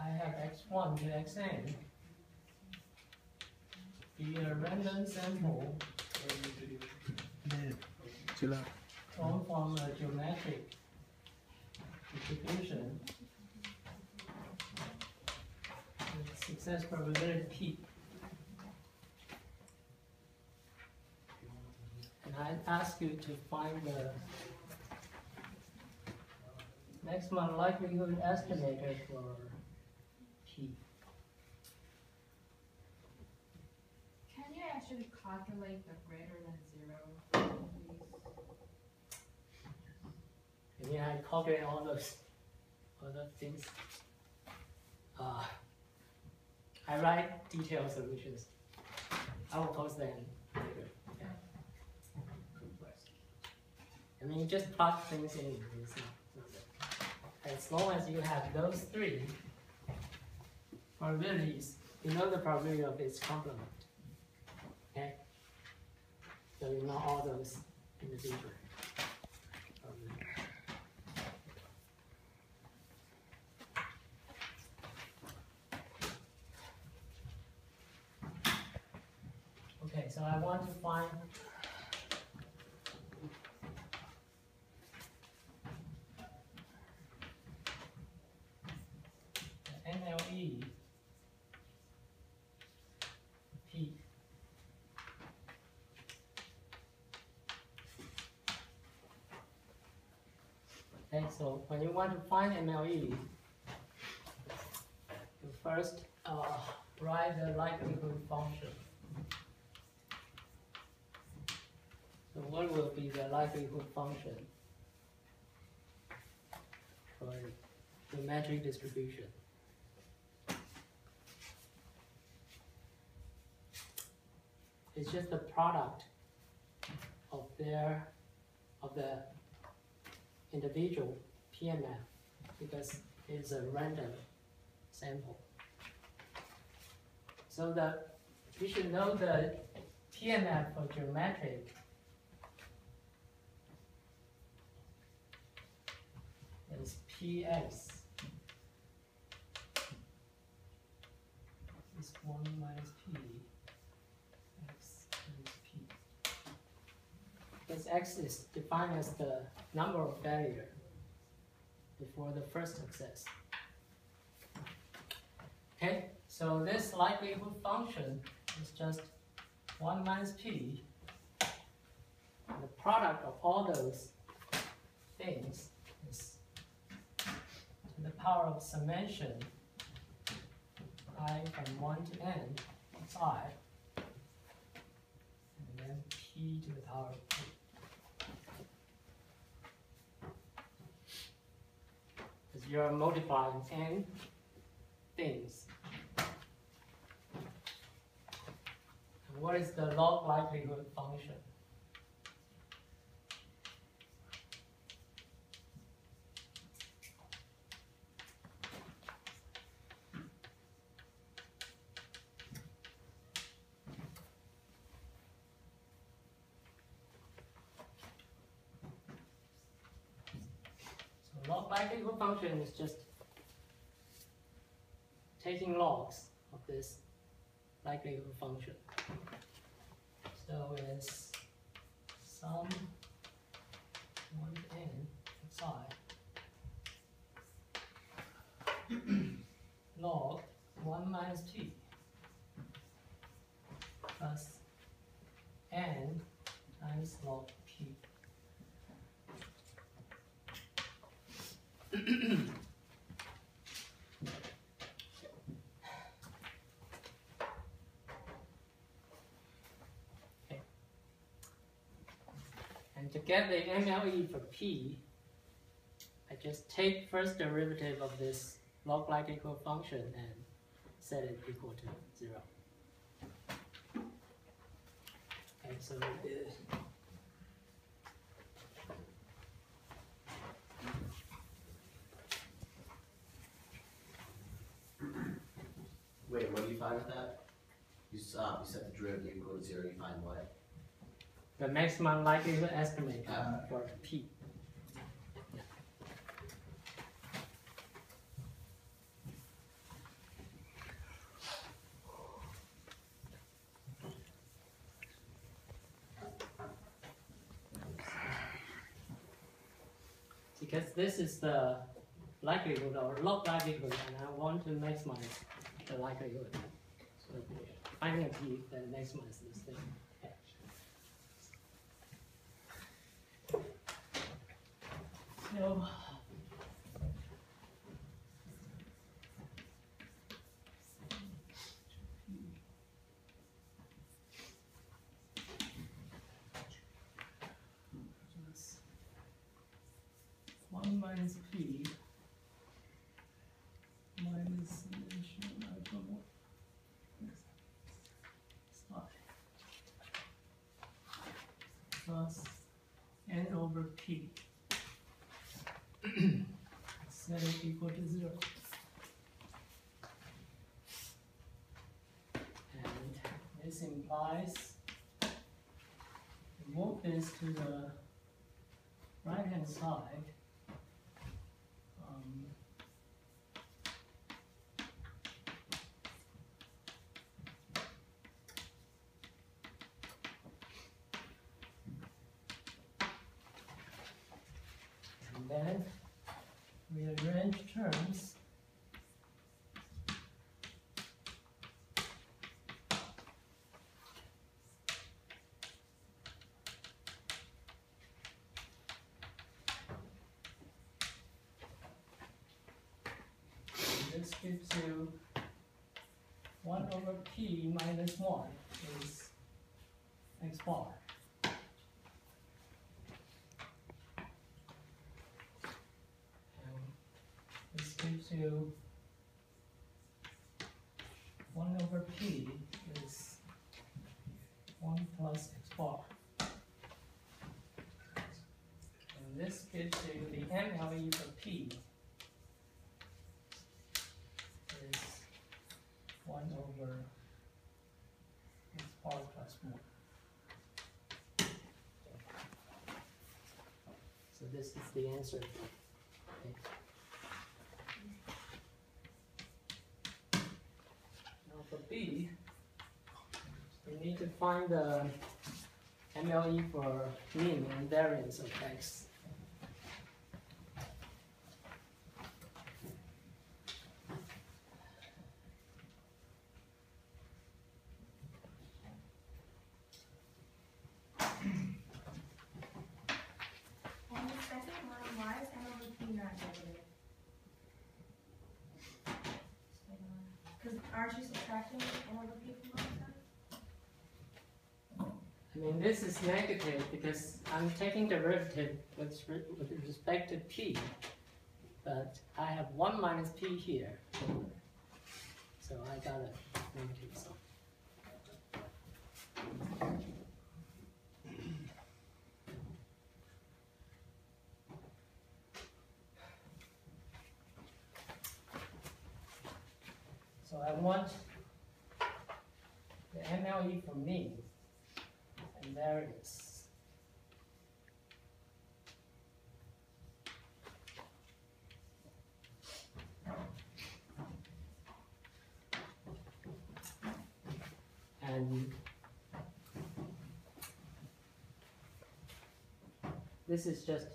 I have x1 to xn be a random sample drawn from a geometric distribution with success probability p. And I ask you to find the maximum likelihood estimator for p. Can you actually calculate the greater than 0, please? And then I calculate all those other things. I write detailed solutions. I will post them later. Yeah. I mean, just plot things in. As long as you have those three probabilities, you know the probability of its complement. Okay? So you know all those individual probabilities. Okay, so I want to find the NLE P. Okay, so when you want to find MLE, you first write the likelihood function. So what will be the likelihood function for the metric distribution? It's just the product of the individual PMF because it's a random sample. So you should know the PMF for geometric is Px is 1 minus P. X times P. Because X is defined as the number of failure before the first success. Okay, so this likelihood function is just 1 minus P. And the product of all those things is to the power of summation I from 1 to n of I, and then P to the power of P. Because you're multiplying n things. And what is the log likelihood function? Log likelihood function is just taking logs of this likelihood function. So it's sum 1 to n xi log 1 minus p plus n times log p. Okay. And to get the MLE for P, I just take first derivative of this log likelihood function and set it equal to 0. Okay, so Wait, what do you find with that? You set the derivative equal to 0, you find what? The maximum likelihood estimate for P. because this is the likelihood or log likelihood, and I want to maximize the likelihood. So finding a p that maximizes this thing. So one minus p minus summation alpha plus n over p. Set it equal to 0. And this implies move this to the right hand side. And then rearrange terms. And this gives you 1 over p minus 1 is x bar. This gives you 1 over p is 1 plus x bar. And this gives you the MLE for p is 1 over x bar plus 1. So this is the answer. Okay. For B, we need to find the MLE for mean and variance of X. On the second line, why is n over p not negative? Because aren't you subtracting n over p from both sides? I mean, this is negative because I'm taking derivative with respect to p, but I have 1 minus p here, so I got a negative sign. So I want the MLE for mean and variance. And this is just,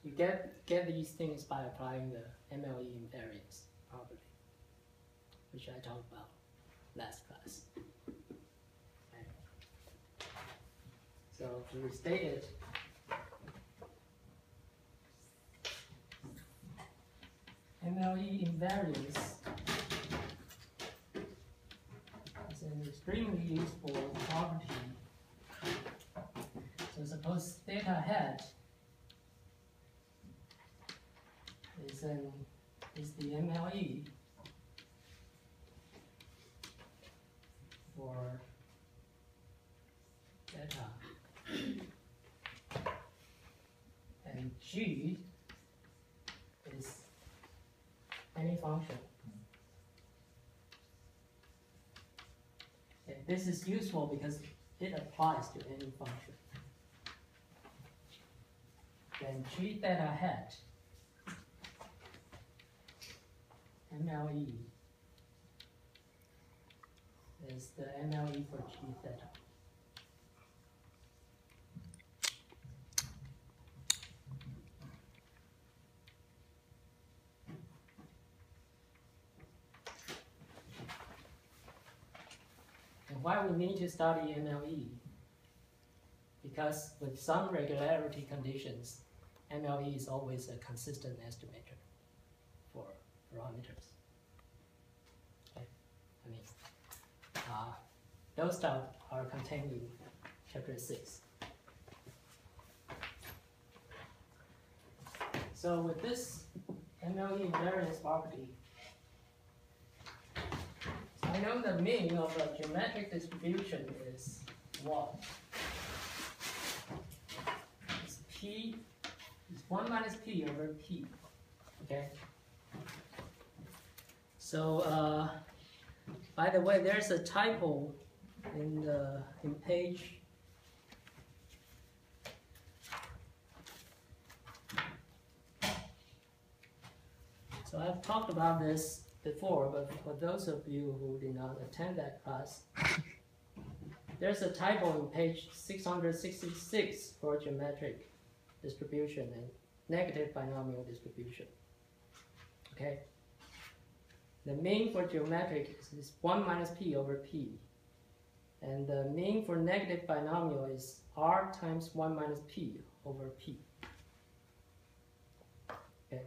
you get these things by applying the MLE invariance property, which I talked about last class. Okay. So to restate it, MLE invariance is an extremely useful property. So suppose theta hat is the MLE for theta, and G is any function. Okay, this is useful because it applies to any function. Then G theta hat MLE is the MLE for G theta. why we need to study MLE? Because with some regularity conditions, MLE is always a consistent estimator for parameters. Okay. I mean, those stuff are contained in chapter 6. So with this MLE invariance property, I know the mean of a geometric distribution is what? It's P, it's 1 minus P over P, okay? So, by the way, there's a typo in page So I've talked about this before, but for those of you who did not attend that class, there's a typo in page 666 for geometric distribution and negative binomial distribution. Okay? The mean for geometric is 1 minus P over P. And the mean for negative binomial is R times 1 minus P over P. Okay?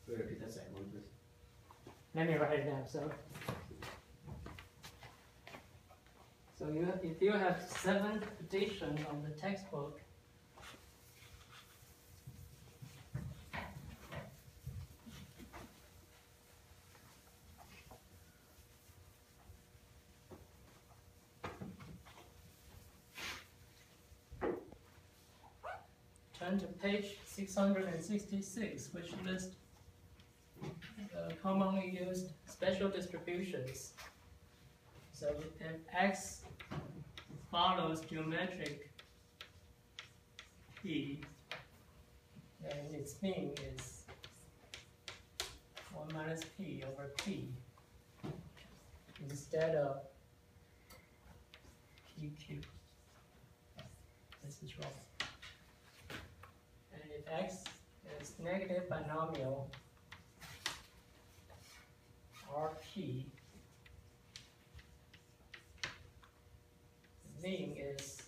Repeat that second one, please. Let me write it down. So if you have 7th edition of the textbook, turn to page 666, which lists commonly used special distributions. So if x follows geometric P, then its mean is 1 minus P over P instead of PQ. This is wrong. And if x is negative binomial RP, the mean is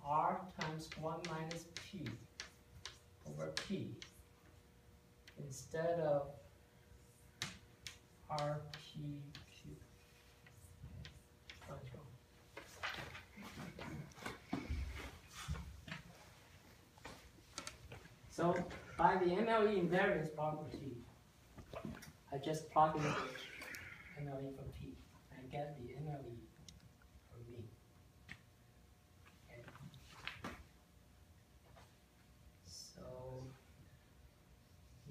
R times 1 minus P over P instead of RPQ. So by the MLE invariance property, I just plug in the MLE from P and get the MLE from me. Okay. So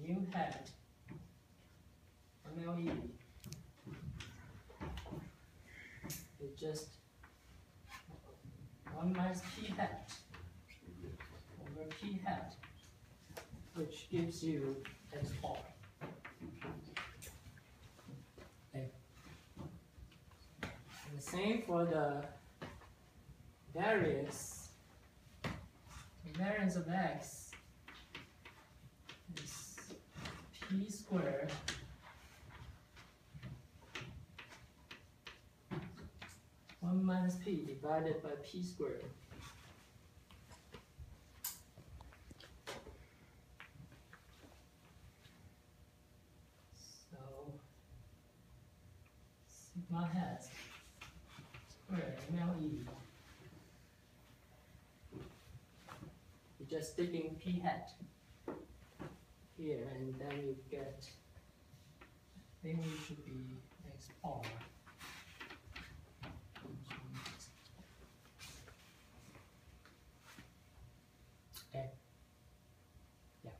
mu hat MLE is just 1 minus P hat over P hat, which gives you X bar. Okay. And the same for the variance. The variance of X is P squared (1 minus P) divided by P squared. Sigma hat square MLE. You just stick in P hat here, and then you get, I think it should be X bar. Okay. Yeah.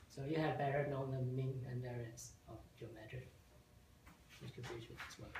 So you have better known the mean and variance of geometric distribution as well.